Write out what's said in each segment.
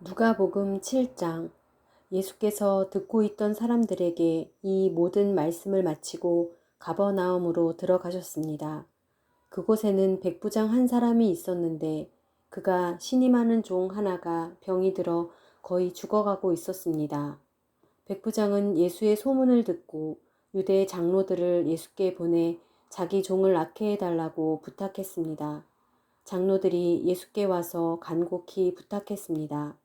누가복음 7장. 예수께서 듣고 있던 사람들에게 이 모든 말씀을 마치고 가버나움으로 들어가셨습니다. 그곳에는 백부장 한 사람이 있었는데 그가 신임하는 종 하나가 병이 들어 거의 죽어가고 있었습니다. 백부장은 예수의 소문을 듣고 유대 장로들을 예수께 보내 자기 종을 낫게 해달라고 부탁했습니다. 장로들이 예수께 와서 간곡히 부탁했습니다.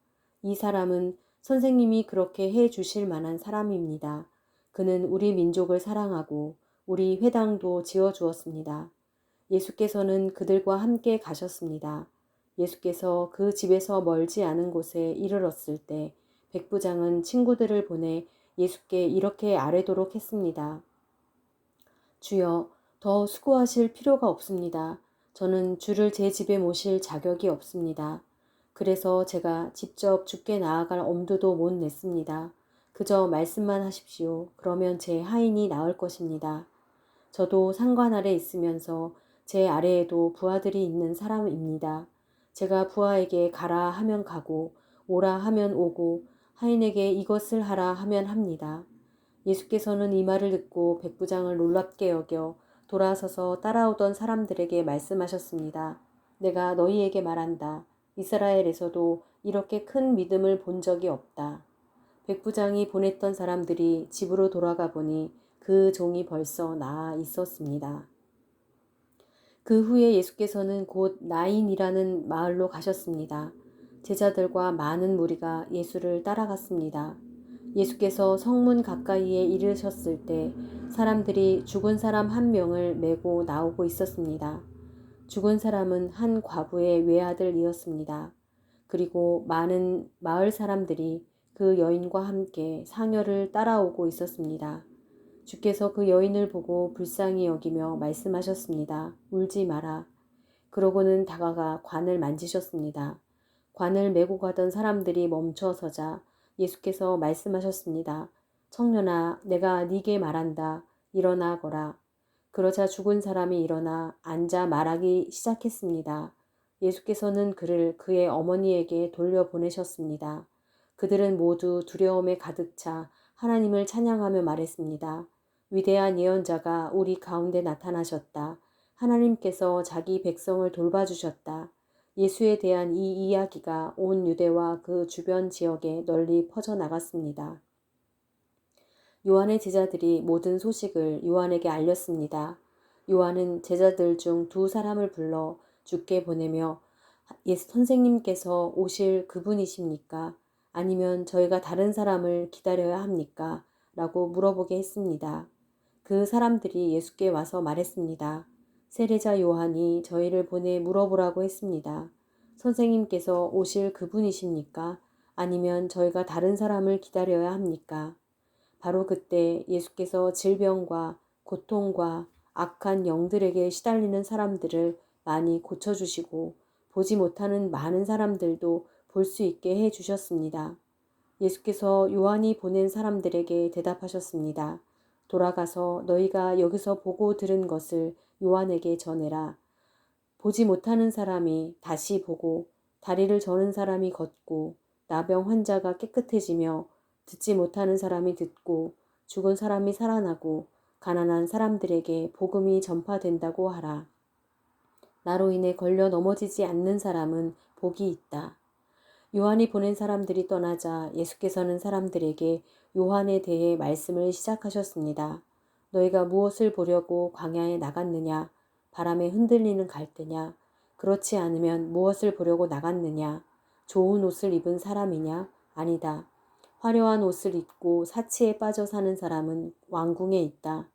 이 사람은 선생님이 그렇게 해 주실 만한 사람입니다. 그는 우리 민족을 사랑하고 우리 회당도 지어 주었습니다. 예수께서는 그들과 함께 가셨습니다. 예수께서 그 집에서 멀지 않은 곳에 이르렀을 때 백부장은 친구들을 보내 예수께 이렇게 아뢰도록 했습니다. 주여, 더 수고하실 필요가 없습니다. 저는 주를 제 집에 모실 자격이 없습니다. 그래서 제가 직접 주께 나아갈 엄두도 못 냈습니다. 그저 말씀만 하십시오. 그러면 제 하인이 나을 것입니다. 저도 상관 아래 있으면서 제 아래에도 부하들이 있는 사람입니다. 제가 부하에게 가라 하면 가고 오라 하면 오고 하인에게 이것을 하라 하면 합니다. 예수께서는 이 말을 듣고 백부장을 놀랍게 여겨 돌아서서 따라오던 사람들에게 말씀하셨습니다. 내가 너희에게 말한다. 이스라엘에서도 이렇게 큰 믿음을 본 적이 없다. 백부장이 보냈던 사람들이 집으로 돌아가 보니 그 종이 벌써 나아 있었습니다. 그 후에 예수께서는 곧 나인이라는 마을로 가셨습니다. 제자들과 많은 무리가 예수를 따라갔습니다. 예수께서 성문 가까이에 이르셨을 때 사람들이 죽은 사람 한 명을 메고 나오고 있었습니다. 죽은 사람은 한 과부의 외아들이었습니다. 그리고 많은 마을 사람들이 그 여인과 함께 상여를 따라오고 있었습니다. 주께서 그 여인을 보고 불쌍히 여기며 말씀하셨습니다. 울지 마라. 그러고는 다가가 관을 만지셨습니다. 관을 메고 가던 사람들이 멈춰서자 예수께서 말씀하셨습니다. 청년아, 내가 네게 말한다. 일어나 거라. 그러자 죽은 사람이 일어나 앉아 말하기 시작했습니다. 예수께서는 그를 그의 어머니에게 돌려보내셨습니다. 그들은 모두 두려움에 가득 차 하나님을 찬양하며 말했습니다. 위대한 예언자가 우리 가운데 나타나셨다. 하나님께서 자기 백성을 돌봐주셨다. 예수에 대한 이 이야기가 온 유대와 그 주변 지역에 널리 퍼져나갔습니다. 요한의 제자들이 모든 소식을 요한에게 알렸습니다. 요한은 제자들 중 두 사람을 불러 주께 보내며 예수 선생님께서 오실 그분이십니까? 아니면 저희가 다른 사람을 기다려야 합니까? 라고 물어보게 했습니다. 그 사람들이 예수께 와서 말했습니다. 세례자 요한이 저희를 보내 물어보라고 했습니다. 선생님께서 오실 그분이십니까? 아니면 저희가 다른 사람을 기다려야 합니까? 바로 그때 예수께서 질병과 고통과 악한 영들에게 시달리는 사람들을 많이 고쳐주시고 보지 못하는 많은 사람들도 볼 수 있게 해 주셨습니다. 예수께서 요한이 보낸 사람들에게 대답하셨습니다. 돌아가서 너희가 여기서 보고 들은 것을 요한에게 전해라. 보지 못하는 사람이 다시 보고 다리를 저는 사람이 걷고 나병 환자가 깨끗해지며 듣지 못하는 사람이 듣고 죽은 사람이 살아나고 가난한 사람들에게 복음이 전파된다고 하라. 나로 인해 걸려 넘어지지 않는 사람은 복이 있다. 요한이 보낸 사람들이 떠나자 예수께서는 사람들에게 요한에 대해 말씀을 시작하셨습니다. 너희가 무엇을 보려고 광야에 나갔느냐? 바람에 흔들리는 갈대냐? 그렇지 않으면 무엇을 보려고 나갔느냐? 좋은 옷을 입은 사람이냐? 아니다. 화려한 옷을 입고 사치에 빠져 사는 사람은 왕궁에 있다.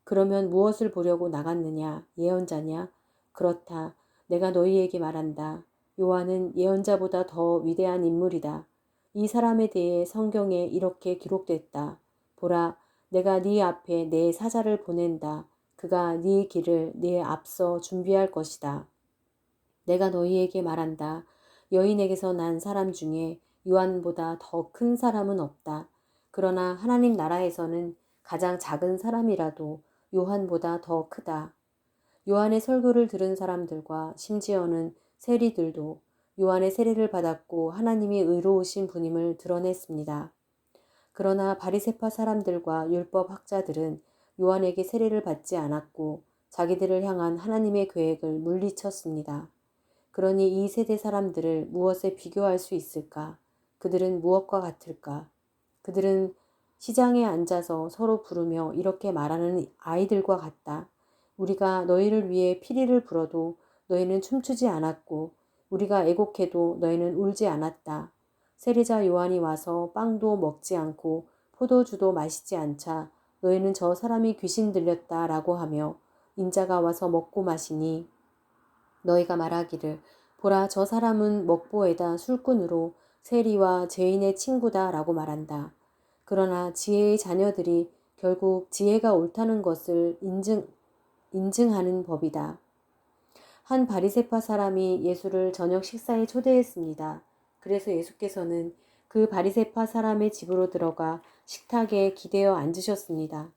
그러면 무엇을 보려고 나갔느냐? 예언자냐? 그렇다. 내가 너희에게 말한다. 요한은 예언자보다 더 위대한 인물이다. 이 사람에 대해 성경에 이렇게 기록됐다. 보라, 내가 네 앞에 내 사자를 보낸다. 그가 네 길을 네 앞서 준비할 것이다. 내가 너희에게 말한다. 여인에게서 난 사람 중에 요한보다 더 큰 사람은 없다. 그러나 하나님 나라에서는 가장 작은 사람이라도 요한보다 더 크다. 요한의 설교를 들은 사람들과 심지어는 세리들도 요한의 세례를 받았고 하나님이 의로우신 분임을 드러냈습니다. 그러나 바리새파 사람들과 율법 학자들은 요한에게 세례를 받지 않았고 자기들을 향한 하나님의 계획을 물리쳤습니다. 그러니 이 세대 사람들을 무엇에 비교할 수 있을까? 그들은 무엇과 같을까? 그들은 시장에 앉아서 서로 부르며 이렇게 말하는 아이들과 같다. 우리가 너희를 위해 피리를 불어도 너희는 춤추지 않았고 우리가 애곡해도 너희는 울지 않았다. 세례자 요한이 와서 빵도 먹지 않고 포도주도 마시지 않자 너희는 저 사람이 귀신 들렸다라고 하며 인자가 와서 먹고 마시니 너희가 말하기를 보라 저 사람은 먹보에다 술꾼으로 세리와 죄인의 친구다 라고 말한다. 그러나 지혜의 자녀들이 결국 지혜가 옳다는 것을 인증하는 법이다. 한 바리새파 사람이 예수를 저녁 식사에 초대했습니다. 그래서 예수께서는 그 바리새파 사람의 집으로 들어가 식탁에 기대어 앉으셨습니다.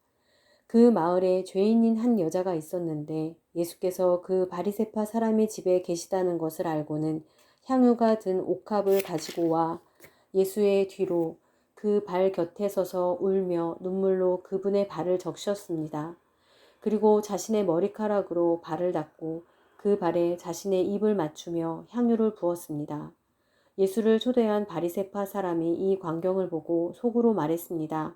그 마을에 죄인인 한 여자가 있었는데 예수께서 그 바리새파 사람의 집에 계시다는 것을 알고는 향유가 든 옥합을 가지고 와 예수의 뒤로 그 발 곁에 서서 울며 눈물로 그분의 발을 적셨습니다. 그리고 자신의 머리카락으로 발을 닦고 그 발에 자신의 입을 맞추며 향유를 부었습니다. 예수를 초대한 바리새파 사람이 이 광경을 보고 속으로 말했습니다.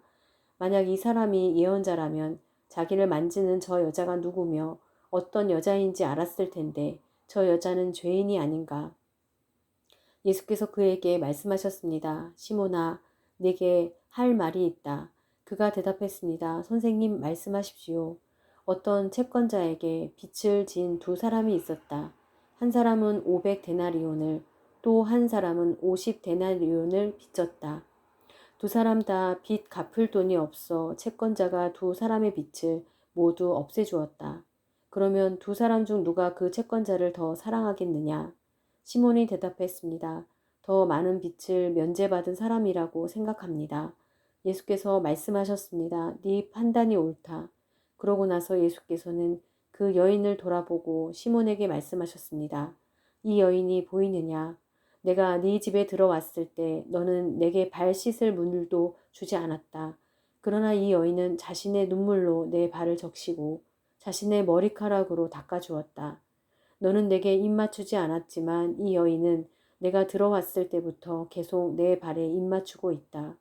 만약 이 사람이 예언자라면 자기를 만지는 저 여자가 누구며 어떤 여자인지 알았을 텐데 저 여자는 죄인이 아닌가. 예수께서 그에게 말씀하셨습니다. 시몬아, 내게 할 말이 있다. 그가 대답했습니다. 선생님 말씀하십시오. 어떤 채권자에게 빚을 진 두 사람이 있었다. 한 사람은 500데나리온을 또 한 사람은 50데나리온을 빚졌다. 두 사람 다 빚 갚을 돈이 없어 채권자가 두 사람의 빚을 모두 없애주었다. 그러면 두 사람 중 누가 그 채권자를 더 사랑하겠느냐? 시몬이 대답했습니다. 더 많은 빚을 면제받은 사람이라고 생각합니다. 예수께서 말씀하셨습니다. 네 판단이 옳다. 그러고 나서 예수께서는 그 여인을 돌아보고 시몬에게 말씀하셨습니다. 이 여인이 보이느냐? 내가 네 집에 들어왔을 때 너는 내게 발 씻을 물도 주지 않았다. 그러나 이 여인은 자신의 눈물로 내 발을 적시고 자신의 머리카락으로 닦아주었다. 너는 내게 입 맞추지 않았지만 이 여인은 내가 들어왔을 때부터 계속 내 발에 입 맞추고 있다.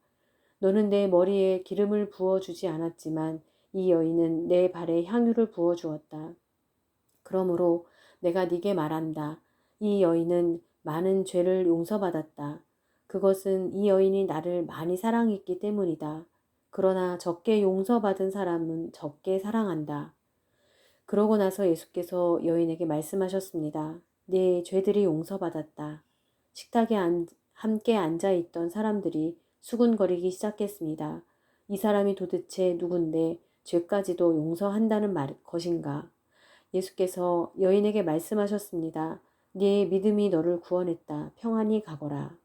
너는 내 머리에 기름을 부어주지 않았지만 이 여인은 내 발에 향유를 부어주었다. 그러므로 내가 네게 말한다. 이 여인은 많은 죄를 용서받았다. 그것은 이 여인이 나를 많이 사랑했기 때문이다. 그러나 적게 용서받은 사람은 적게 사랑한다. 그러고 나서 예수께서 여인에게 말씀하셨습니다. 네 죄들이 용서받았다. 식탁에 함께 앉아있던 사람들이 수군거리기 시작했습니다. 이 사람이 도대체 누군데 죄까지도 용서한다는 것인가? 예수께서 여인에게 말씀하셨습니다. 네 믿음이 너를 구원했다. 평안히 가거라.